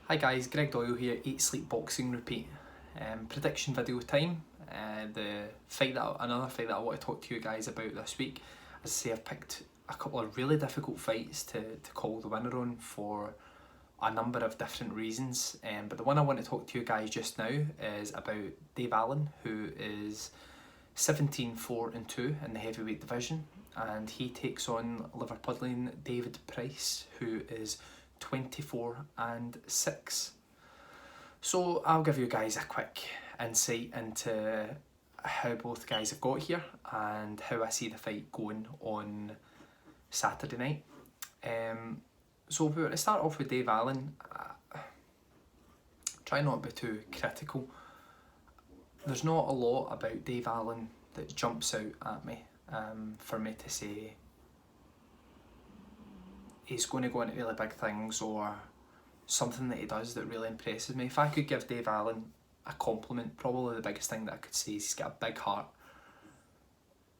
Hi guys, Greg Doyle here, Eat Sleep Boxing Repeat. Prediction video time. Another fight that I want to talk to you guys about this week. As I say, I've picked a couple of really difficult fights to call the winner on for a number of different reasons. But the one I want to talk to you guys just now is about Dave Allen, who is 17-4-2 in the heavyweight division, and he takes on Liverpudlian David Price, who is 24-6. So I'll give you guys a quick insight into how both guys have got here and how I see the fight going on Saturday night. So if we were to start off with Dave Allen, try not to be too critical. There's not a lot about Dave Allen that jumps out at me for me to say he's going to go into really big things or something that he does that really impresses me. If I could give Dave Allen a compliment, probably the biggest thing that I could say is he's got a big heart.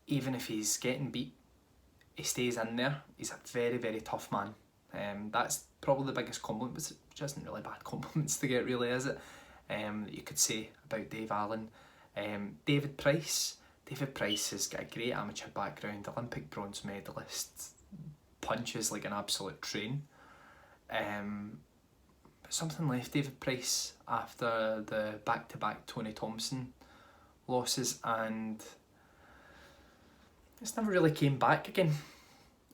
Even if he's getting beat, he stays in there. He's a very, very tough man. That's probably the biggest compliment, which isn't really bad compliments to get, really, is it? That you could say about Dave Allen. David Price has got a great amateur background, Olympic bronze medalist, punches like an absolute train. But something left David Price after the back-to-back Tony Thompson losses, and it's never really came back again.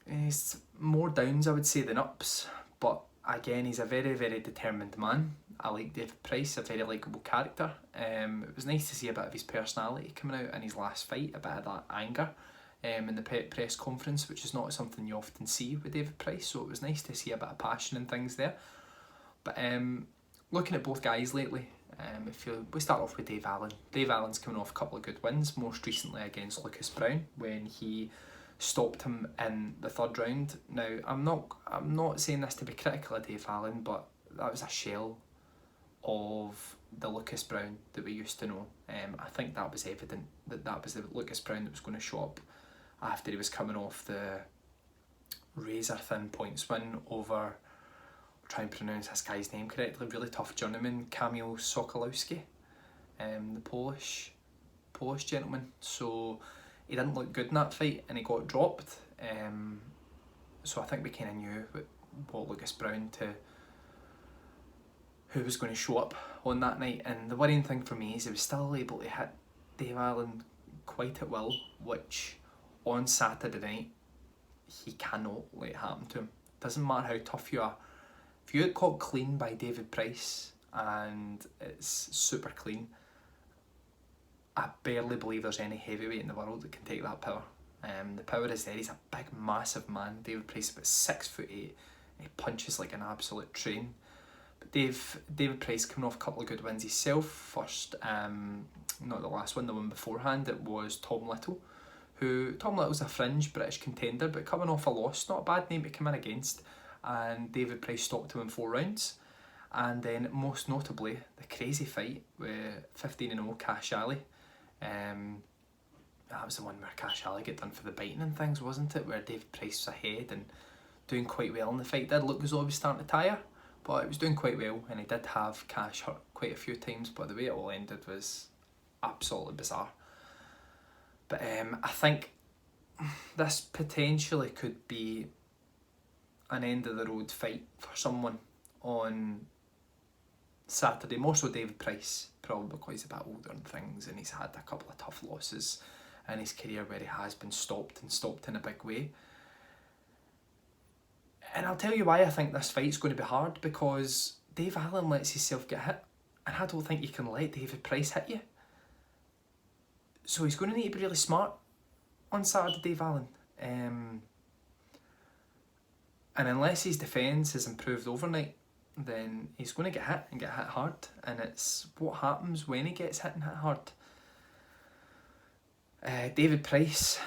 He's more downs, I would say, than ups, but again, he's a very, very determined man. I like David Price, a very likeable character. It was nice to see a bit of his personality coming out in his last fight, a bit of that anger in the press conference, which is not something you often see with David Price, so it was nice to see a bit of passion and things there. But looking at both guys lately, we start off with Dave Allen. Dave Allen's coming off a couple of good wins, most recently against Lucas Brown when he stopped him in the third round. Now, I'm not saying this to be critical of Dave Allen, but that was a shell of the Lucas Brown that we used to know. I think that was evident that was the Lucas Brown that was going to show up after he was coming off the razor thin points win over, I'll try and pronounce this guy's name correctly, really tough journeyman, Kamil Sokolowski, the Polish gentleman. So he didn't look good in that fight and he got dropped. So I think we kind of knew what Lucas Brown who was going to show up on that night. And the worrying thing for me is he was still able to hit Dave Allen quite at will, which on Saturday night he cannot let happen to him. Doesn't matter how tough you are. If you get caught clean by David Price, and it's super clean, I barely believe there's any heavyweight in the world that can take that power. The power is there. He's a big, massive man. David Price is about 6'8", and he punches like an absolute train. But David Price coming off a couple of good wins himself. First, not the last one, the one beforehand, it was Tom Little. Tom Little's a fringe British contender, but coming off a loss, not a bad name to come in against. And David Price stopped him in 4 rounds. And then, most notably, the crazy fight with 15-0 Cash Ali. That was the one where Cash Ali got done for the biting and things, wasn't it? Where David Price was ahead and doing quite well in the fight. Did look as though he was starting to tire, but it was doing quite well, and he did have Cash hurt quite a few times, but the way it all ended was absolutely bizarre. But I think this potentially could be an end of the road fight for someone on Saturday, more so David Price, probably because he's a bit older and things, and he's had a couple of tough losses in his career where he has been stopped in a big way. And I'll tell you why I think this fight's going to be hard, because Dave Allen lets himself get hit, and I don't think you can let David Price hit you. So he's going to need to be really smart on Saturday, Dave Allen. And unless his defence has improved overnight, then he's going to get hit and get hit hard. And it's what happens when he gets hit and hit hard. David Price,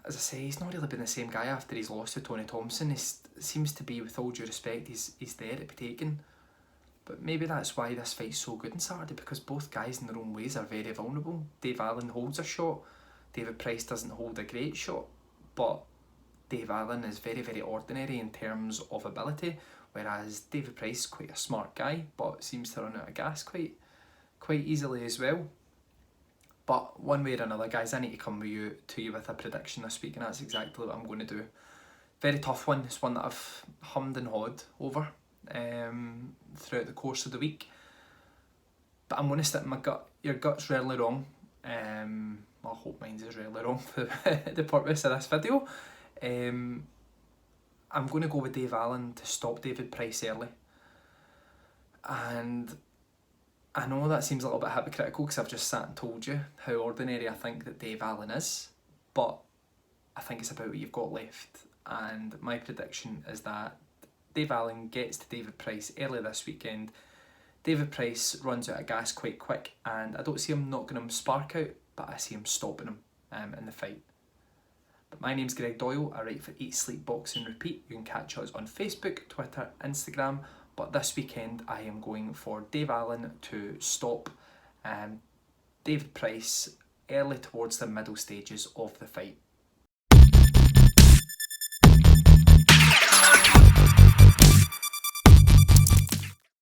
as I say, he's not really been the same guy after he's lost to Tony Thompson. He seems to be, with all due respect, he's there to be taken. But maybe that's why this fight's so good on Saturday, because both guys in their own ways are very vulnerable. Dave Allen holds a shot, David Price doesn't hold a great shot, but Dave Allen is very, very ordinary in terms of ability, whereas David Price is quite a smart guy, but seems to run out of gas quite easily as well. But one way or another, guys, I need to come to you with a prediction this week, and that's exactly what I'm going to do. Very tough one. It's one that I've hummed and hawed over throughout the course of the week. But I'm going to stick with my gut. Your gut's rarely wrong. I hope mine is rarely wrong for the purpose of this video. I'm going to go with Dave Allen to stop David Price early. And I know that seems a little bit hypocritical because I've just sat and told you how ordinary I think that Dave Allen is, but I think it's about what you've got left. And my prediction is that Dave Allen gets to David Price early this weekend. David Price runs out of gas quite quick, and I don't see him knocking him spark out, but I see him stopping him in the fight. But my name's Greg Doyle. I write for Eat, Sleep, Boxing, Repeat. You can catch us on Facebook, Twitter, Instagram. But this weekend I am going for Dave Allen to stop David Price early towards the middle stages of the fight.